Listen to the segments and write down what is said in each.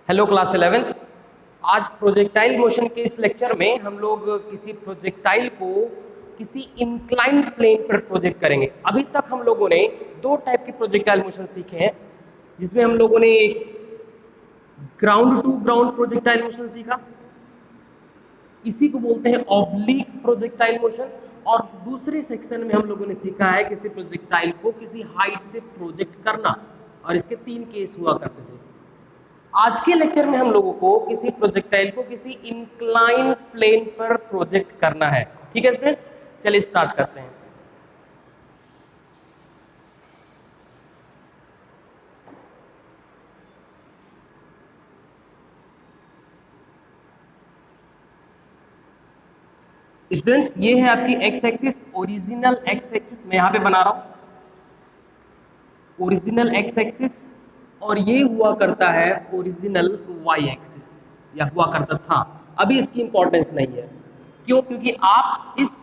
Hello class 11th। आज projectile motion के इस लेक्चर में हम लोग किसी प्रोजेक्टाइल को किसी इंक्लाइंड प्लेन पर प्रोजेक्ट करेंगे। अभी तक हम लोगों ने दो टाइप के प्रोजेक्टाइल मोशन सीखे हैं, जिसमें हम लोगों ने ground to ground projectile motion सीखा, इसी को बोलते हैं ऑब्लिक प्रोजेक्टाइल मोशन। और दूसरे सेक्शन में हम लोगों ने सीखा है किसी प्रोजेक्टाइल को किसी हाइट से प्रोजेक्ट करना, और इसके 3 केस हुआ करते थे। आज के लेक्चर में हम लोगों को किसी प्रोजेक्टाइल को किसी इंक्लाइन प्लेन पर प्रोजेक्ट करना है। ठीक है स्टूडेंट्स, चलिए स्टार्ट करते हैं। स्टूडेंट्स, ये है आपकी x axis, original x axis मैं यहां पे बना रहा हूं, ओरिजिनल एक्स एक्सिस, और ये हुआ करता है ओरिजिनल वाई एक्सिस, या हुआ करता था। अभी इसकी इंपॉर्टेंस नहीं है। क्यों? क्योंकि आप इस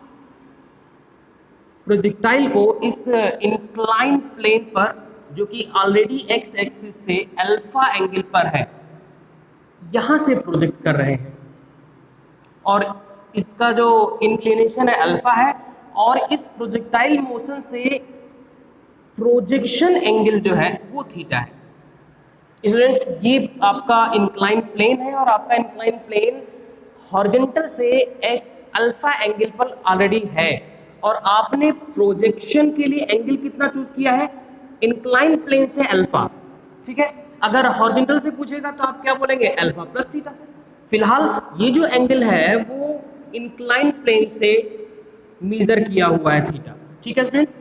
प्रोजेक्टाइल को इस इंक्लाइन प्लेन पर, जो कि ऑलरेडी एक्स एक्सिस से अल्फा एंगल पर है, यहां से प्रोजेक्ट कर रहे हैं, और इसका जो इंक्लिनेशन है अल्फा है, और इस प्रोजेक्टाइल मोशन से प्रोजेक्शन एंगल जो है वो थीटा है। स्टूडेंट्स, ये आपका इंक्लाइन प्लेन है, और आपका इंक्लाइन प्लेन हॉरिजॉन्टल से एक अल्फा एंगल पर ऑलरेडी है, और आपने प्रोजेक्शन के लिए एंगल कितना चूज किया है? इंक्लाइन प्लेन से अल्फा। ठीक है, अगर हॉरिजॉन्टल से पूछेगा तो आप क्या बोलेंगे? अल्फा प्लस थीटा से। फिलहाल ये जो एंगल है वो इंक्लाइन प्लेन से मेजर किया हुआ है, थीटा। ठीक है स्टूडेंट्स,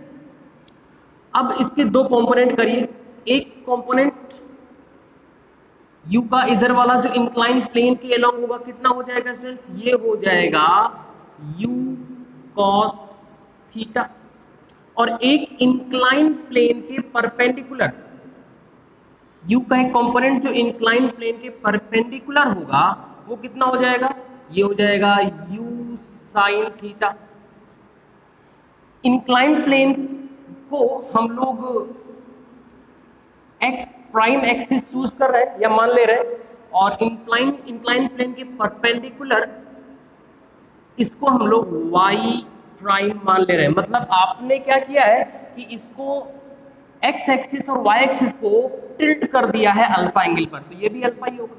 अब इसके दो कंपोनेंट करिए। एक कंपोनेंट u का इधर वाला जो इंक्लाइन प्लेन के अलोंग होगा, कितना हो जाएगा स्टूडेंट्स? ये हो जाएगा u cos थीटा। और एक इंक्लाइन प्लेन के परपेंडिकुलर, u का एक कंपोनेंट जो इंक्लाइन प्लेन के परपेंडिकुलर होगा, वो कितना हो जाएगा? ये हो जाएगा u sin थीटा। इंक्लाइन प्लेन को हम लोग x प्राइम एक्सिस चूज कर रहे हैं या मान ले रहे हैं, और इंक्लाइन प्लेन के परपेंडिकुलर इसको हम लोग y प्राइम मान ले रहे हैं। मतलब आपने क्या किया है कि इसको x एक्सिस और y एक्सिस को टिल्ट कर दिया है अल्फा एंगल पर, तो ये भी अल्फा ही होगा।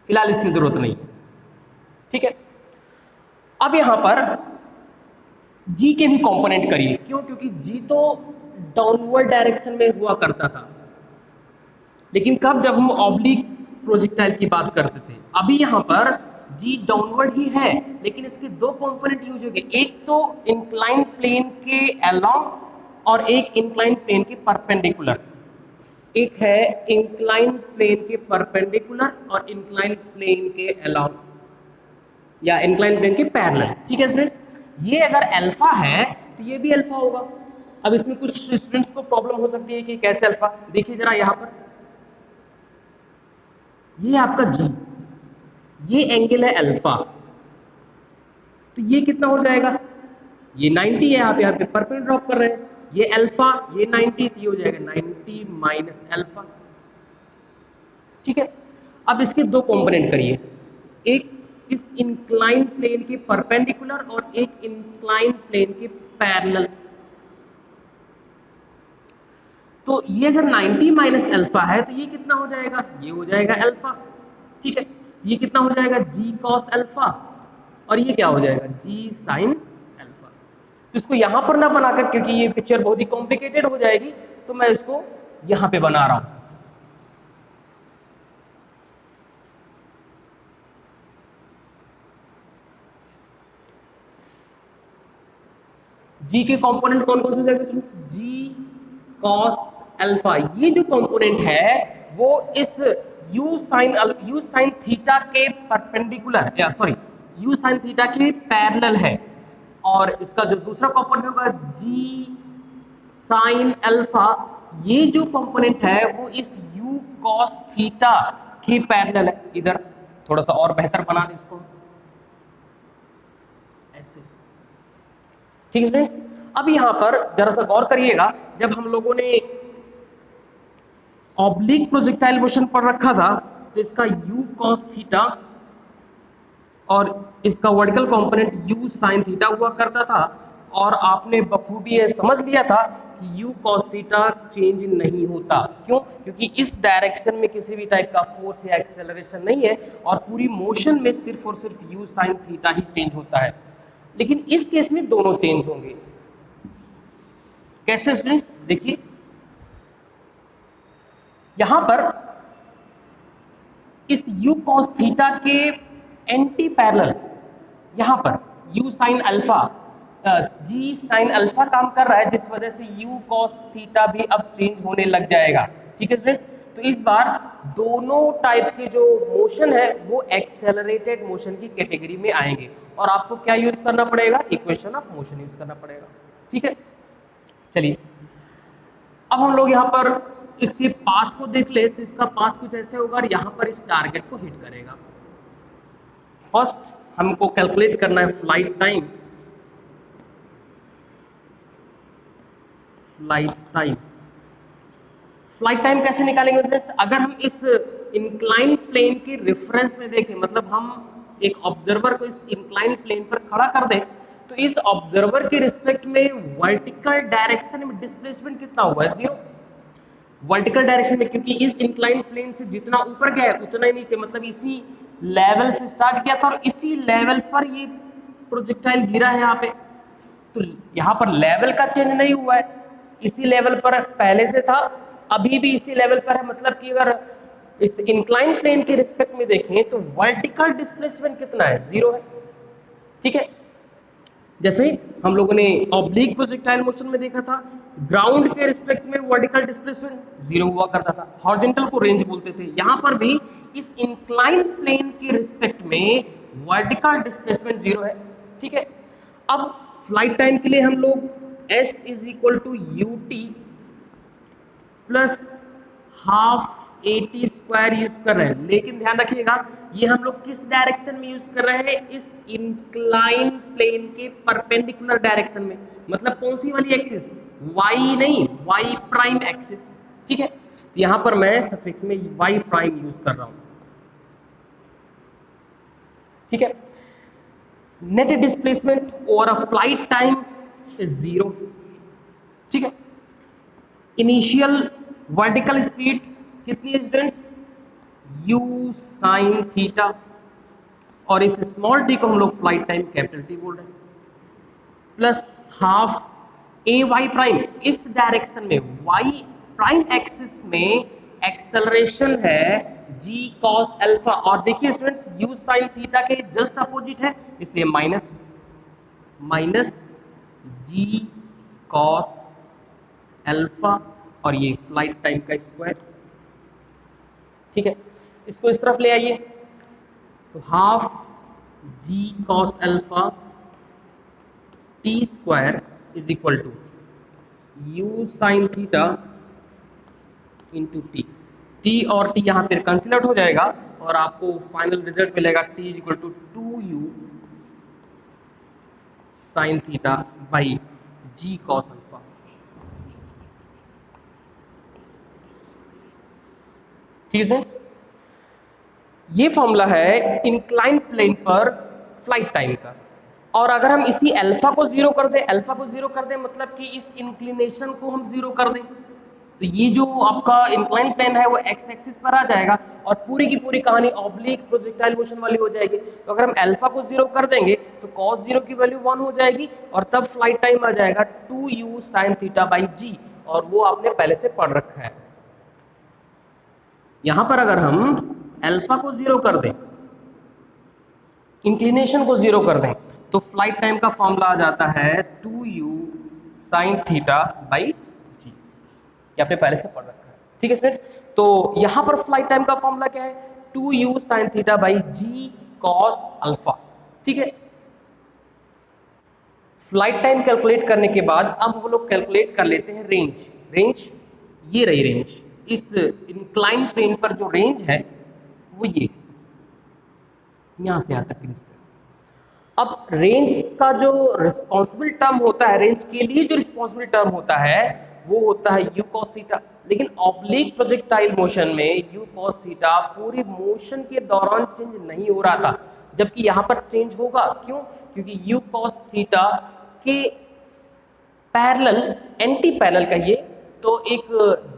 फिलहाल इसकी जरूरत नहीं है। ठीक है, अब यहां पर g के भी कंपोनेंट करिए। क्यों? क्योंकि g तो डाउनवर्ड डायरेक्शन में हुआ करता था, लेकिन कब? जब हम ऑब्लिक प्रोजेक्टाइल की बात करते थे। अभी यहां पर g डाउनवर्ड ही है, लेकिन इसके दो कंपोनेंट यूज होंगे, एक तो इंक्लाइन प्लेन के अलोंग और एक इंक्लाइन प्लेन के परपेंडिकुलर। एक है इंक्लाइन प्लेन के परपेंडिकुलर और इंक्लाइन प्लेन के अलोंग, या इंक्लाइन प्लेन के पैरेलल। ठीक है स्टूडेंट्स, ये अगर अल्फा है तो ये भी अल्फा होगा। अब इसमें कुछ स्टूडेंट्स को प्रॉब्लम हो सकती है कि कैसे अल्फा। देखिए जरा यहां पर, ये आपका g, ये एंगल है अल्फा, तो ये कितना हो जाएगा? ये 90 है, आप यहाँ पे परपेंडिकुलर ड्रॉप कर रहे हैं, ये अल्फा, ये 90, तो ये हो जाएगा 90 माइनस अल्फा। ठीक है, अब इसके दो कंपोनेंट करिए, एक इस इंक्लाइन प्लेन के परपेंडिकुलर और एक इंक्लाइन प्लेन के पैरेलल। तो ये अगर 90 माइनस अल्फा है तो ये कितना हो जाएगा? ये हो जाएगा अल्फा। ठीक है, ये कितना हो जाएगा? g cos अल्फा, और ये क्या हो जाएगा? g sin alpha. तो इसको यहां पर ना बनाकर, क्योंकि ये पिक्चर बहुत ही कॉम्प्लिकेटेड हो जाएगी, तो मैं इसको यहां पे बना रहा हूं। g के कंपोनेंट कौन कौन से हो जाएगा? g cos अल्फा, ये जो कंपोनेंट है वो इस u sin थीटा के परपेंडिकुलर, या सॉरी u sin थीटा के पैरेलल है, और इसका जो दूसरा कंपोनेंट होगा g sin अल्फा, ये जो कंपोनेंट है वो इस u cos थीटा के पैरेलल है। इधर थोड़ा सा और बेहतर बना दें इसको, ऐसे। ठीक है फ्रेंड्स, अब यहां पर जरा सा गौर करिएगा, जब हम लोगों ने ऑब्लिक प्रोजेक्टाइल मोशन पढ़ रखा था तो इसका u cos थीटा और इसका vertical component u sin theta हुआ करता था, और आपने बखूबी ये समझ लिया था कि u cos थीटा चेंज नहीं होता। क्यों? क्योंकि इस डायरेक्शन में किसी भी टाइप का फोर्स या एक्सेलरेशन नहीं है, और पूरी मोशन में सिर्फ और सिर्फ u sin थीटा ही चेंज होता है। लेकिन इस केस में दोनों चेंज होंगे। कैसे स्टूडेंट्स? देखिए यहां पर इस u cos थीटा के एंटी पैरेलल यहां पर u sin alpha g sin alpha काम कर रहा है, जिस वजह से u cos थीटा भी अब चेंज होने लग जाएगा। ठीक है स्टूडेंट्स, तो इस बार दोनों टाइप के जो मोशन है वो एक्सेलरेटेड मोशन की कैटेगरी में आएंगे, और आपको क्या यूज करना पड़ेगा? इक्वेशन ऑफ मोशन यूज करना पड़ेगा। ठीक है, चलिए अब हम लोग यहाँ पर इसके पाथ को देख ले। तो इसका पाथ कुछ ऐसे होगा, और यहाँ पर इस टारगेट को हिट करेगा। फर्स्ट हमको कैलकुलेट करना है फ्लाइट टाइम। फ्लाइट टाइम कैसे निकालेंगे स्टूडेंट्स? अगर हम इस इंक्लाइन प्लेन के रेफरेंस में देखें, मतलब हम एक ऑब्जर्वर को इस इंक्लाइन प्लेन पर खड़ा कर दें, तो इस ऑब्जर्वर के रिस्पेक्ट में वर्टिकल डायरेक्शन में डिस्प्लेसमेंट कितना हुआ है? 0 वर्टिकल डायरेक्शन में, क्योंकि इस इंक्लाइन प्लेन से जितना ऊपर गया है उतना ही नीचे, मतलब इसी लेवल से स्टार्ट किया था और इसी लेवल पर ये प्रोजेक्टाइल गिरा है यहाँ पे। तो यहाँ पर लेवल का चेंज नहीं हुआ है, इसी लेवल पर पहले से था, अभी भी इसी लेवल पर है। मतलब कि अगर इस इंक्लाइन प्लेन के रिस्पेक्ट में देखें तो वर्टिकल डिस्प्लेसमेंट कितना है? 0 है। ठीक है, जैसे हम लोगों ने ऑब्लिक प्रोजेक्टाइल मोशन में देखा था, ग्राउंड के रिस्पेक्ट में वर्टिकल डिस्प्लेसमेंट 0 हुआ करता था, हॉरिजॉन्टल को रेंज बोलते थे। यहाँ पर भी इस इंक्लाइन प्लेन के रिस्पेक्ट में वर्टिकल डिस्प्लेसमेंट 0 है। ठीक है, अब फ्लाइट टाइम के लिए हम लोग s is equal to ut plus half AT square use कर रहे हैं। लेकिन ध्यान रखिएगा ये हम लोग किस डायरेक्शन में यूज कर रहे हैं? इस इंक्लाइन प्लेन के परपेंडिकुलर डायरेक्शन में। मतलब कौन सी वाली एक्सिस? y नहीं, y प्राइम एक्सिस। ठीक है, तो यहां पर मैं सफिक्स में y प्राइम यूज कर रहा हूं। ठीक है, net displacement over a flight time is 0। ठीक है, इनिशियल वर्टिकल स्पीड कितनी है स्टूडेंट्स? u sin थीटा, और इस स्मॉल टी को हम लोग फ्लाइट टाइम कैपिटल टी बोल रहे हैं, प्लस हाफ ए वाई प्राइम। इस डायरेक्शन में y प्राइम एक्सिस में एक्सेलरेशन है g cos अल्फा, और देखिए स्टूडेंट्स u sin थीटा के जस्ट अपोजिट है, इसलिए माइनस g cos अल्फा, और ये फ्लाइट टाइम का स्क्वायर। ठीक है, इसको इस तरफ ले आइए, तो half g cos alpha t square is equal to u sin theta into t और t यहाँ पर कंसिडर हो जाएगा, और आपको फाइनल रिजल्ट मिलेगा t is equal to 2u sin theta by g cos alpha. ठीक है स्टूडेंट्स, ये फॉर्मूला है इंक्लाइन प्लेन पर फ्लाइट टाइम का। और अगर हम इसी अल्फा को 0 कर दें, मतलब कि इस इंक्लिनेशन को हम 0 कर दें, तो ये जो आपका इंक्लाइन प्लेन है वो एक्स एक्सिस पर आ जाएगा, और पूरी की पूरी कहानी ऑब्लिक प्रोजेक्टाइल मोशन वाली हो जाएगी। तो अगर हम अल्फा को 0 कर देंगे तो cos 0 की वैल्यू 1 हो जाएगी, और तब फ्लाइट टाइम आ जाएगा 2u sin theta by g, और वो आपने पहले से पढ़ रखा है। यहां पर अगर हम अल्फा को 0 कर दें, इंक्लिनेशन को 0 कर दें, तो फ्लाइट टाइम का फॉर्मूला आ जाता है 2u sin theta by g, ये आपने पहले से पढ़ रखा है। ठीक है स्टूडेंट्स, तो यहां पर फ्लाइट टाइम का फॉर्मूला क्या है? 2u sin theta by g cos alpha. ठीक है, फ्लाइट टाइम कैलकुलेट करने के बाद अब हम लोग कैलकुलेट कर लेते हैं रेंज। ये रही रेंज, इस इंक्लाइन प्लेन पर जो रेंज है वो ये यहां से यहां तक की डिस्टेंस। अब रेंज का जो रिस्पॉन्सिबल टर्म होता है, रेंज के लिए जो रिस्पॉन्सिबल टर्म होता है वो होता है u cos थीटा। लेकिन ऑब्लिक प्रोजेक्टाइल मोशन में u cos थीटा पूरे मोशन के दौरान चेंज नहीं हो रहा था, जबकि यहाँ पर चेंज होगा। क्यों? क्योंकि u cos थीटा के पैरेलल, एंटी पैरेलल कहिए तो एक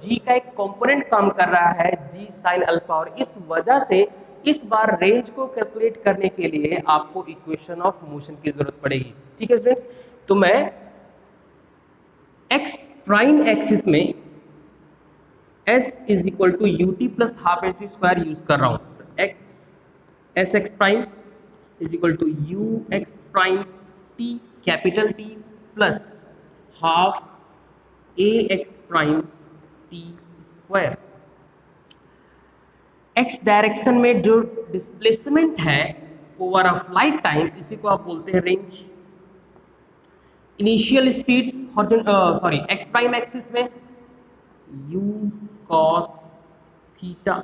g का एक कंपोनेंट काम कर रहा है g sin अल्फा, और इस वजह से इस बार रेंज को कैलकुलेट करने के लिए आपको इक्वेशन ऑफ मोशन की जरूरत पड़ेगी। ठीक है स्टूडेंट्स, तो मैं x प्राइम एक्सिस में s is equal to u t plus half h square use कर रहा हूं। तो s x prime is equal to u x prime t capital T plus half a x prime t square. X direction में जो displacement है over a flight time, इसी को आप बोलते हैं range. Initial speed sorry ex prime axis में u cos theta,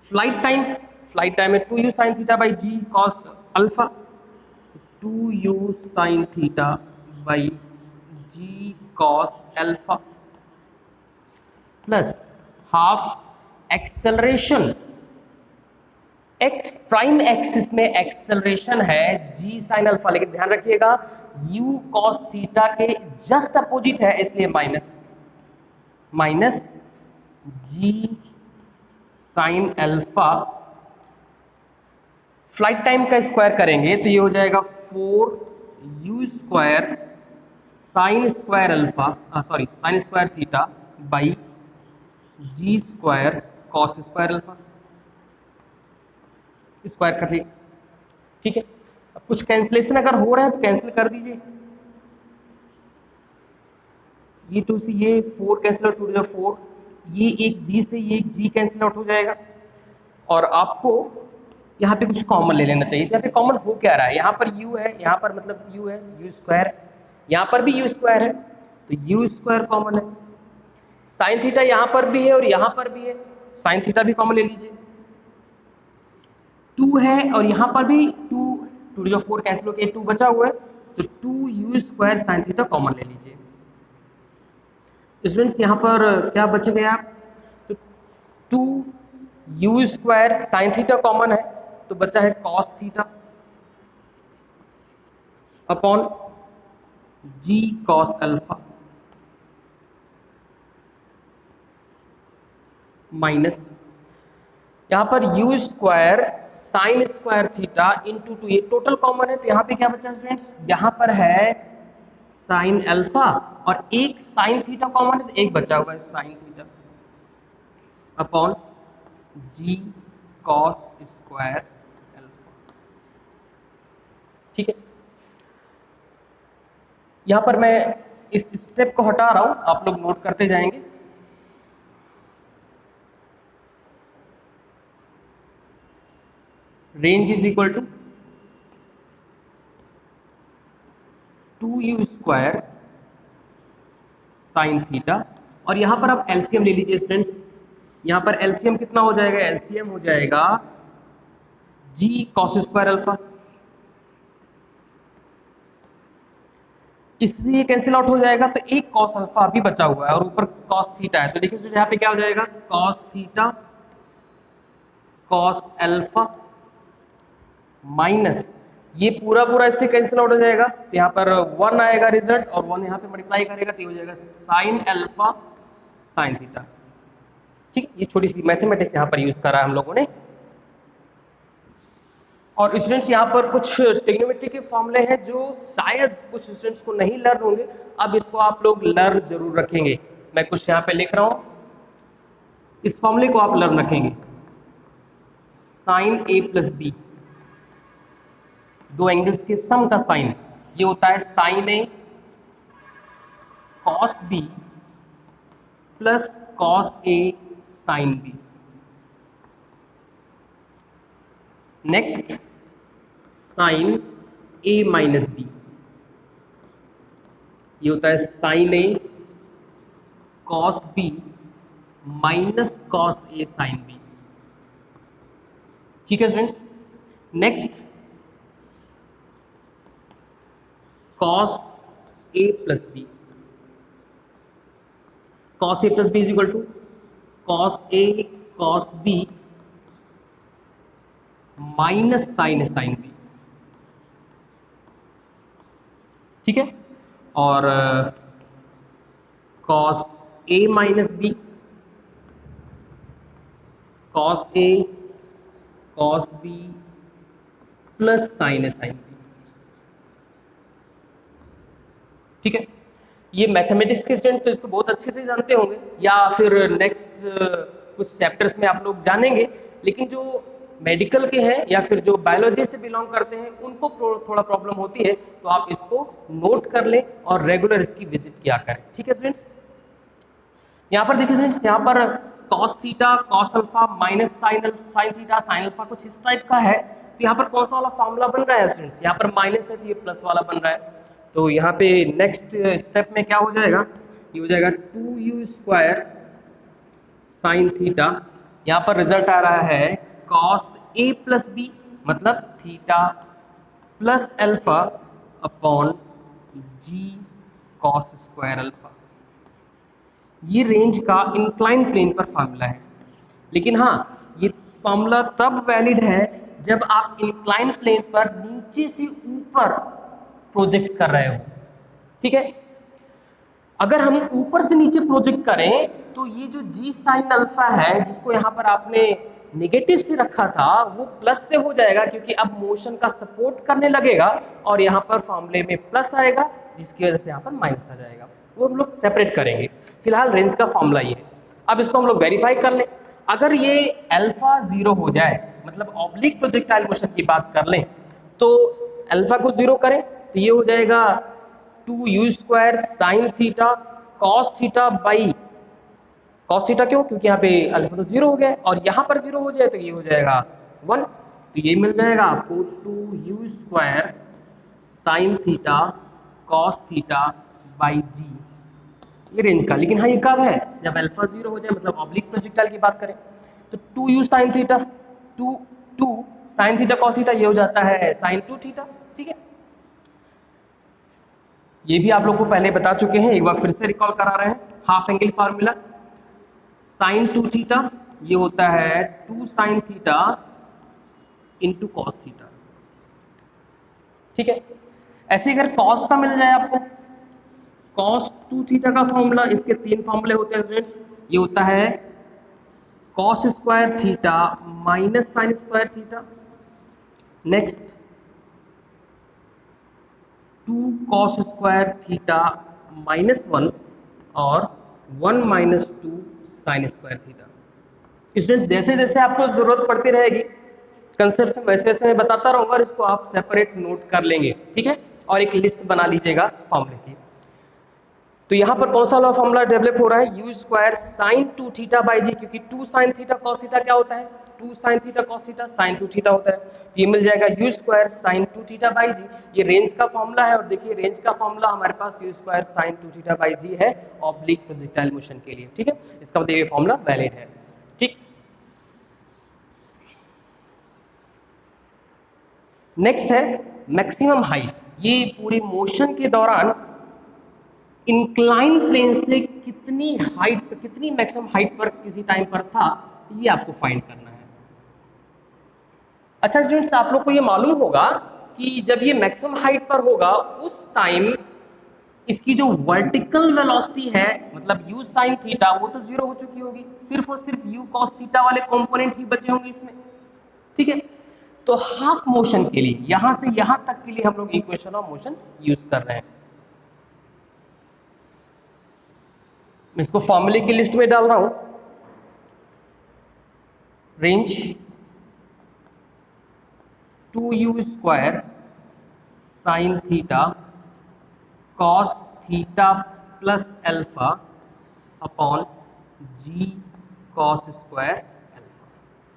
flight time में 2u sin theta by g cos alpha, 2u sin theta by g cos alpha plus half acceleration. Ex prime axis में acceleration है g sin alpha, लेकिन ध्यान रखिएगा u cos theta के just opposite है, इसलिए minus g sin alpha. Flight time का square करेंगे तो ये हो जाएगा 4u square sine square alpha sign square theta by g square cos square alpha. Square कर दिए, ठीक है। अब कुछ कैंसिलेशन अगर हो रहा है तो कैंसिल कर दीजिए। ये 2 से ये 4 कैंसिल आउट, 2 टू 4, ये एक g से ये एक g कैंसिल आउट हो जाएगा। और आपको यहाँ पे कुछ कॉमन ले लेना चाहिए। तो यहाँ पे कॉमन हो क्या रहा है, यहाँ पर u है, यहाँ पर मतलब u है, u स्क्वायर, यहाँ पर भी u स्क्वायर है, तो u स्क्वायर कॉमन है। साइन थीटा यहाँ पर भी है और यहाँ पर भी है, साइन थीटा भी कॉमन ले लीजिए। 2 है और यहाँ पर भी 2 टू जो 4 कैंसिल होकर 2 बचा हुआ है, तो 2u square sine theta common ले लीजिए। स्टूडेंट्स यहाँ पर क्या बच गया, तो 2u square sine theta common है, तो बचा है cos theta upon g cos alpha minus यहाँ पर u square sine square theta into 2, ये टोटल कॉमन है, तो यहाँ पे क्या बचा स्टूडेंट्स, यहाँ पर है साइन अल्फा और एक साइन थीटा कॉमन है, तो एक बचा हुआ है sine theta upon g cos square alpha. ठीक है, यहाँ पर मैं इस स्टेप को हटा रहा हूं, आप लोग नोट करते जाएंगे। Range is equal to 2u square sine theta, और यहां पर आप एलसीएम ले लीजिए स्टूडेंट्स। यहां पर एलसीएम कितना हो जाएगा, एलसीएम हो जाएगा g कॉस स्क्वायर अल्फा, इससे ये कैंसिल आउट हो जाएगा, तो एक कॉस अल्फा अभी बचा हुआ है और ऊपर कॉस थीटा है, तो देखिए यहाँ पे क्या हो जाएगा, cos theta cos alpha minus ये पूरा पूरा इससे कैंसिल आउट हो जाएगा, तो यहाँ पर 1 आएगा रिजल्ट और 1 यहाँ पे मल्टीप्लाई करेगा, तो ये हो जाएगा साइन अल्फा साइन थीटा। ठीक, ये छोटी सी मैथमेटिक्स यहाँ पर यूज करा है हम लोगों ने। और स्टूडेंट्स यहाँ पर कुछ ट्रिग्नोमेट्री के फॉर्मूले हैं जो शायद कुछ स्टूडेंट्स को नहीं लर्न होंगे, अब इसको आप लोग लर्न जरूर रखेंगे। मैं कुछ यहाँ पे लिख रहा हूँ, इस फॉर्मूले को आप लर्न रखेंगे। साइन ए प्लस बी, दो एंगल्स के सम का साइन, ये होता है sine A cos B plus cos A sine B. Next sine A minus B, ये होता है sine A cos B minus cos A sine B. ठीक है students, next cos A plus B, cos A plus B is equal to cos A cos B minus sine A sine B, ठीक है। और cos A minus B cos A cos B plus sign A sine B, ठीक है। ये mathematics के student तो इसको बहुत अच्छे से जानते होंगे, या फिर नेक्स्ट कुछ चैप्टर्स में आप लोग जानेंगे, लेकिन जो मेडिकल के हैं या फिर जो बायोलॉजी से बिलोंग करते हैं उनको थोड़ा प्रॉब्लम होती है, तो आप इसको नोट कर लें और रेगुलर इसकी विजिट किया करें, ठीक है स्टूडेंट्स। यहाँ पर देखिए स्टूडेंट्स, यहाँ पर cos theta cos alpha minus sine theta sine alpha कुछ इस टाइप का है, तो यहाँ पर कौन सा वाला फॉर्मूला बन रहा है स्टूडेंट्स, यहाँ पर माइनस है तो ये प्लस वाला बन रहा है। तो यहाँ पे नेक्स्ट स्टेप में क्या हो जाएगा, ये हो जाएगा 2u² साइन थीटा, यहाँ पर रिजल्ट आ रहा है कॉस ए प्लस बी मतलब theta plus alpha upon g cos square alpha. ये रेंज का इंक्लाइन प्लेन पर फार्मूला है, लेकिन हाँ ये फार्मूला तब वैलिड है जब आप इंक्लाइन प्लेन पर नीचे से ऊपर प्रोजेक्ट कर रहे हो, ठीक है। अगर हम ऊपर से नीचे प्रोजेक्ट करें तो ये जो जी साइन अल्फा है जिसको यहाँ पर आपने नेगेटिव से रखा था वो प्लस से हो जाएगा, क्योंकि अब मोशन का सपोर्ट करने लगेगा और यहाँ पर फॉर्मूले में प्लस आएगा जिसकी वजह से यहाँ पर माइनस आ जाएगा, वो हम लोग सेपरेट करेंगे। फिलहाल रेंज का फॉर्मूला ये है। अब इसको हम लोग वेरीफाई कर लें। अगर ये अल्फा 0 हो जाए, मतलब ऑब्लिक प्रोजेक्टाइल मोशन की बात कर लें, तो अल्फा को 0 करें तो ये हो जाएगा 2u² sine theta cos theta by cos theta, क्यों, क्योंकि यहाँ पे अल्फा तो 0 हो गया और यहाँ पर 0 हो जाए तो ये हो जाएगा 1, तो ये मिल जाएगा आपको 2u² sine theta cos theta by g, ये रेंज का। लेकिन हाँ ये कब है, जब अल्फा 0 हो जाए, मतलब ऑब्लिक प्रोजेक्टाइल की बात करें तो 2u sine theta 2 sign theta cos theta, ये हो जाता है साइन 2 थीटा, ठीक है। ये भी आप लोग को पहले बता चुके हैं, एक बार फिर से रिकॉल करा रहे हैं। Half angle formula sign 2 theta ये होता है 2 sine theta into cos theta, ठीक है। ऐसे अगर कॉस का मिल जाए आपको, कॉस 2 थीटा का फॉर्मूला, इसके 3 फॉर्मूले होते हैं स्टूडेंट्स, ये होता है cos square theta minus sign square theta, next 2 cos square theta -1 और 1 minus 2 sign square theta. Students जैसे जैसे आपको ज़रूरत पड़ती रहेगी कंसेप्ट वैसे वैसे मैं बताता रहूँगा और इसको आप सेपरेट नोट कर लेंगे, ठीक है, और एक लिस्ट बना लीजिएगा फॉर्मूले की। तो यहाँ पर कौन सा वाला फॉर्मूला डेवलप हो रहा है, u² साइन 2 थीटा बाई जी, क्योंकि 2 साइन थीटा कॉस थीटा क्या होता है, 2 sign theta cos theta sine 2 theta होता है, तो ये मिल जाएगा u² sign 2 theta by g. ये रेंज का फॉर्मूला है, और देखिए रेंज का फॉर्मूला हमारे पास u² साइन 2 थीटा बाई जी है ऑब्लिक प्रोजेक्टाइल मोशन के लिए, ठीक है। इसका मतलब ये फॉर्मूला वैलिड है, ठीक। नेक्स्ट है मैक्सिमम हाइट। ये पूरी मोशन के दौरान इंक्लाइन प्लेन से कितनी हाइट पर, कितनी मैक्सिमम हाइट पर किसी टाइम पर था, ये आपको फाइंड करना है। अच्छा स्टूडेंट्स, आप लोग को ये मालूम होगा कि जब ये मैक्सिमम हाइट पर होगा उस टाइम इसकी जो वर्टिकल वेलोसिटी है, मतलब u साइन थीटा, वो तो 0 हो चुकी होगी, सिर्फ और सिर्फ u कॉस थीटा वाले कंपोनेंट ही बचे होंगे इसमें, ठीक है। तो हाफ मोशन के लिए, यहां से यहां तक के लिए हम लोग इक्वेशन ऑफ मोशन यूज कर रहे हैं। मैं इसको फॉर्मूले की लिस्ट में डाल रहा हूं। Range 2u² sine theta cos theta plus alpha upon g cos square alpha,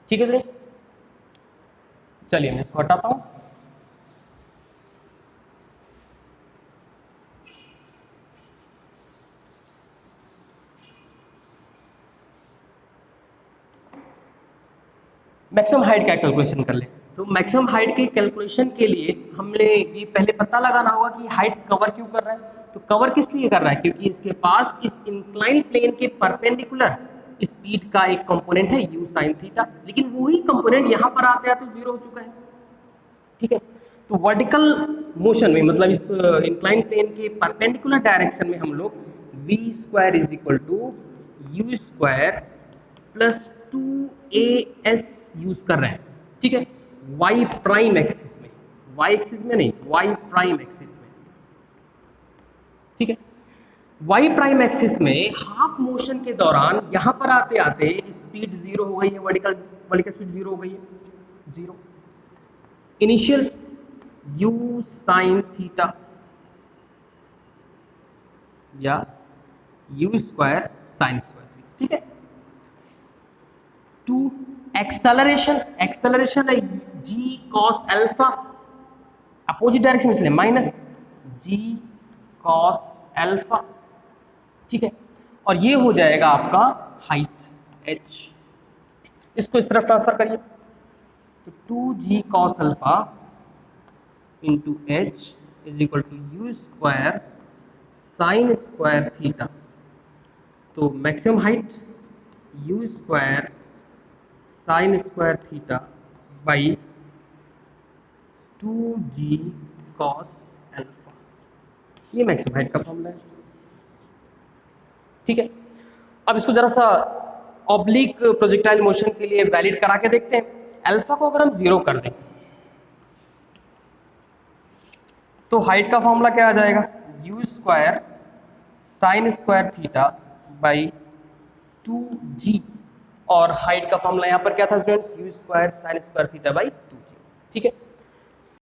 ठीक है फ्रेंड्स। चलिए मैं इसको हटाता हूं। मैक्सिमम हाइट का कैलकुलेशन कर ले तो मैक्सिमम हाइट के कैलकुलेशन के लिए हमने ये पहले पता लगाना होगा कि हाइट कवर क्यों कर रहा है। तो कवर किस लिए कर रहा है, क्योंकि इसके पास इस इंक्लाइन प्लेन के परपेंडिकुलर स्पीड का एक कंपोनेंट है u sin थीटा, लेकिन वही कंपोनेंट यहाँ पर आते आते जीरो हो चुका है। ठीक है, तो वर्टिकल मोशन में मतलब इस इंक्लाइन प्लेन के परपेंडिकुलर डायरेक्शन में हम लोग v square is equal to u square plus 2as use कर रहे हैं। ठीक है, y प्राइम एक्सिस में, y एक्सिस में नहीं, y प्राइम एक्सिस में। ठीक है, y प्राइम एक्सिस में हाफ मोशन के दौरान यहां पर आते आते स्पीड जीरो हो गई है, वर्टिकल स्पीड जीरो हो गई है, zero. Initial u sin theta या u square sine square theta. ठीक है, टू एक्सेलरेशन है g cos alpha, opposite direction इसलिए माइनस g cos अल्फा। ठीक है, और ये हो जाएगा आपका हाइट h। इसको इस तरफ ट्रांसफर करिए, तो 2g cos alpha into h is equal to u square sine square theta. तो maximum height u square sine square theta by 2g cos alpha, ये मैक्सिमम हाइट का फॉर्मूला है। ठीक है, अब इसको जरा सा ऑब्लिक प्रोजेक्टाइल मोशन के लिए वैलिड करा के देखते हैं। अल्फा को अगर हम जीरो कर दें तो हाइट का फॉर्मूला क्या आ जाएगा, you square sine square theta by 2g, और हाइट का फॉर्मूला यहाँ पर क्या था students, you square sine square theta by 2g। ठीक है,